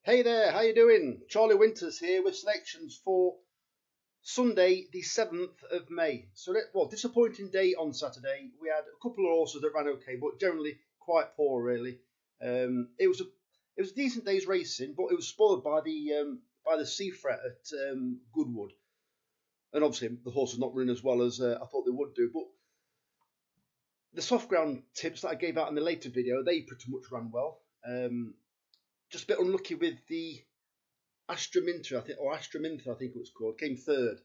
Hey there, how you doing? Charlie Winters here with selections for Sunday, the 7th of May. Disappointing day on Saturday. We had a couple of horses that ran okay, but generally quite poor, really. It was a decent day's racing, but it was spoiled by the sea fret at Goodwood, and obviously the horse was not running as well as I thought they would do. But the soft ground tips that I gave out in the later video, they pretty much ran well. Just a bit unlucky with the Astraminta, I think it was called, came third.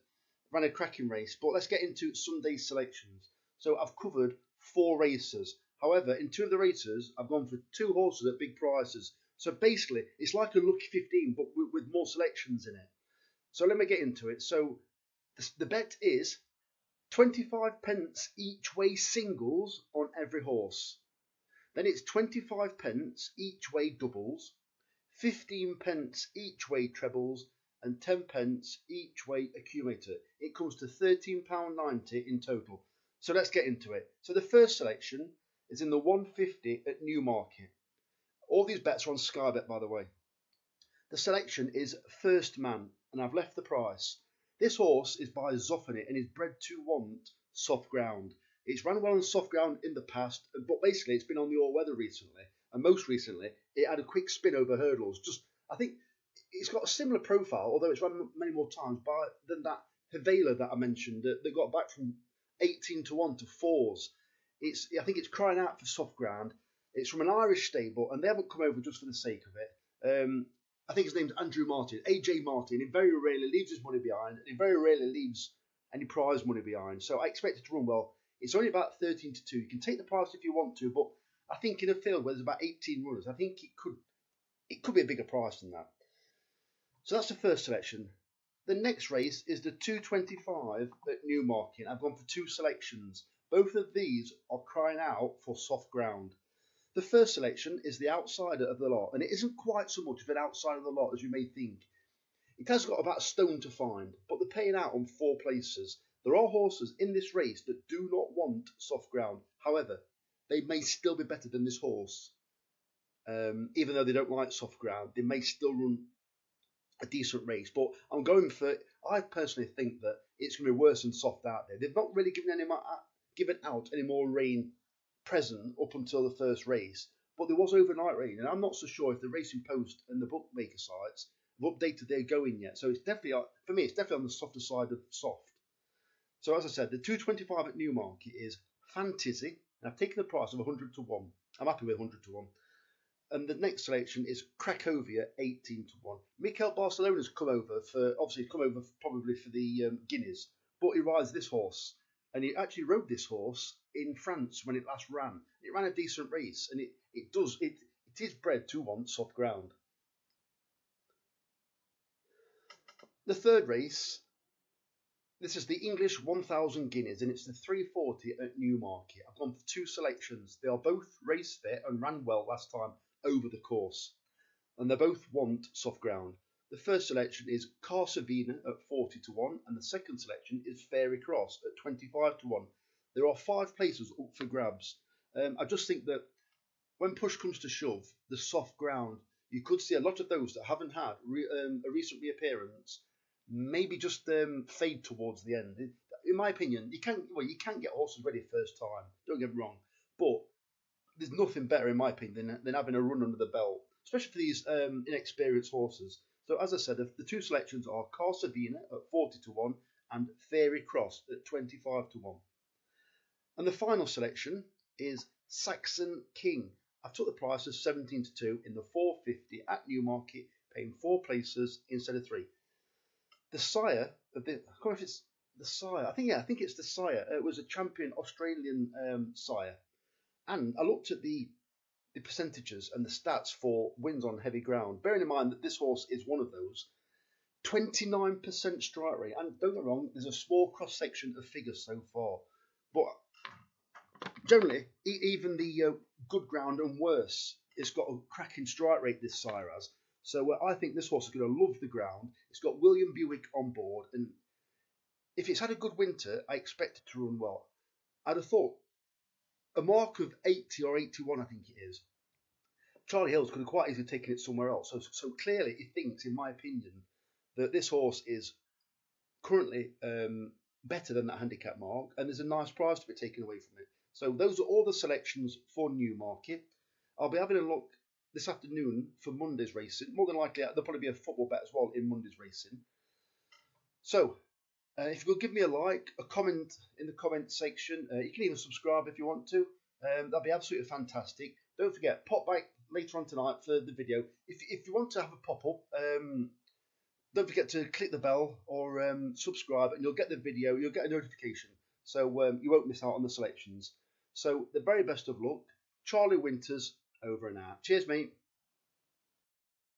Ran a cracking race, but let's get into Sunday's selections. So I've covered 4 races. However, in 2 of the races, I've gone for 2 horses at big prices. So basically, it's like a lucky 15, but with more selections in it. So let me get into it. So the bet is 25 pence each way singles on every horse. Then it's 25 pence each way doubles, 15 pence each way trebles, and 10 pence each way accumulator. It comes to £13.90 in total. So let's get into it. So the first selection is in the 150 at Newmarket. All these bets are on Sky Bet, by the way. The selection is First Man, and I've left the price. This horse is by Zoffany and is bred to want soft ground. It's run well on soft ground in the past, but basically it's been on the all-weather recently. And most recently, it had a quick spin over hurdles. I think it's got a similar profile, although it's run many more times than that Havela that I mentioned that got back from 18 to 1 to 4s. I think it's crying out for soft ground. It's from an Irish stable, and they haven't come over just for the sake of it. I think his name's Andrew Martin, AJ Martin. He very rarely leaves his money behind, and he very rarely leaves any prize money behind. So I expect it to run well. It's only about 13 to 2. You can take the price if you want to, but I think in a field where there's about 18 runners, I think it could be a bigger price than that. So that's the first selection. The next race is the 225 at Newmarket. I've gone for 2 selections. Both of these are crying out for soft ground. The first selection is the outsider of the lot, and it isn't quite so much of an outsider of the lot as you may think. It has got about a stone to find, but they're paying out on 4 places. There are horses in this race that do not want soft ground. However, they may still be better than this horse. Even though they don't like soft ground, they may still run a decent race. But I personally think that it's going to be worse than soft out there. They've not really given out any more rain present up until the first race. But there was overnight rain, and I'm not so sure if the Racing Post and the bookmaker sites have updated their going yet. So it's definitely, for me, it's definitely on the softer side of soft. So as I said, the 225 at Newmarket is Fantizzi, and I've taken the price of 100 to 1. I'm happy with 100 to 1. And the next selection is Cracovia, 18 to 1. Mikel Barcelona's come over probably for the Guineas, but he rides this horse, and he actually rode this horse in France when it last ran. It ran a decent race, and it is bred to want soft ground. The third race. This is the English 1000 guineas, and it's the 340 at Newmarket. I've gone for 2 selections. They are both race fit and ran well last time over the course, and they both want soft ground. The first selection is Carsavina at 40 to 1, and the second selection is Fairy Cross at 25 to 1. There are 5 places up for grabs. I just think that when push comes to shove, the soft ground, you could see a lot of those that haven't had a recent reappearance maybe just fade towards the end. In my opinion, you can get horses ready first time. Don't get me wrong, but there's nothing better, in my opinion, than having a run under the belt, especially for these inexperienced horses. So as I said, the 2 selections are Carsavina at 40 to 1 and Fairy Cross at 25 to 1. And the final selection is Saxon King. I took the price of 17 to 2 in the 450 at Newmarket, paying 4 places instead of 3. The sire of the, I can't know if it's the sire. I think it's the sire. It was a champion Australian sire, and I looked at the percentages and the stats for wins on heavy ground. Bearing in mind that this horse is one of those, 29% strike rate. And don't get me wrong, there's a small cross section of figures so far, but generally, even the good ground and worse, it's got a cracking strike rate. This sire has. So I think this horse is going to love the ground. It's got William Buick on board, and if it's had a good winter, I expect it to run well. I'd have thought a mark of 80 or 81, I think it is. Charlie Hills could have quite easily taken it somewhere else. So clearly he thinks, in my opinion, that this horse is currently better than that handicap mark, and there's a nice prize to be taken away from it. So those are all the selections for Newmarket. I'll be having a look this afternoon for Monday's racing. More than likely, there'll probably be a football bet as well in Monday's racing. So if you could give me a like, a comment in the comment section, you can even subscribe if you want to. That'd be absolutely fantastic. Don't forget, pop back later on tonight for the video. If you want to have a pop-up, don't forget to click the bell or subscribe, and you'll get the video, you'll get a notification, so you won't miss out on the selections. So the very best of luck. Charlie Winters, over and out. Cheers, mate.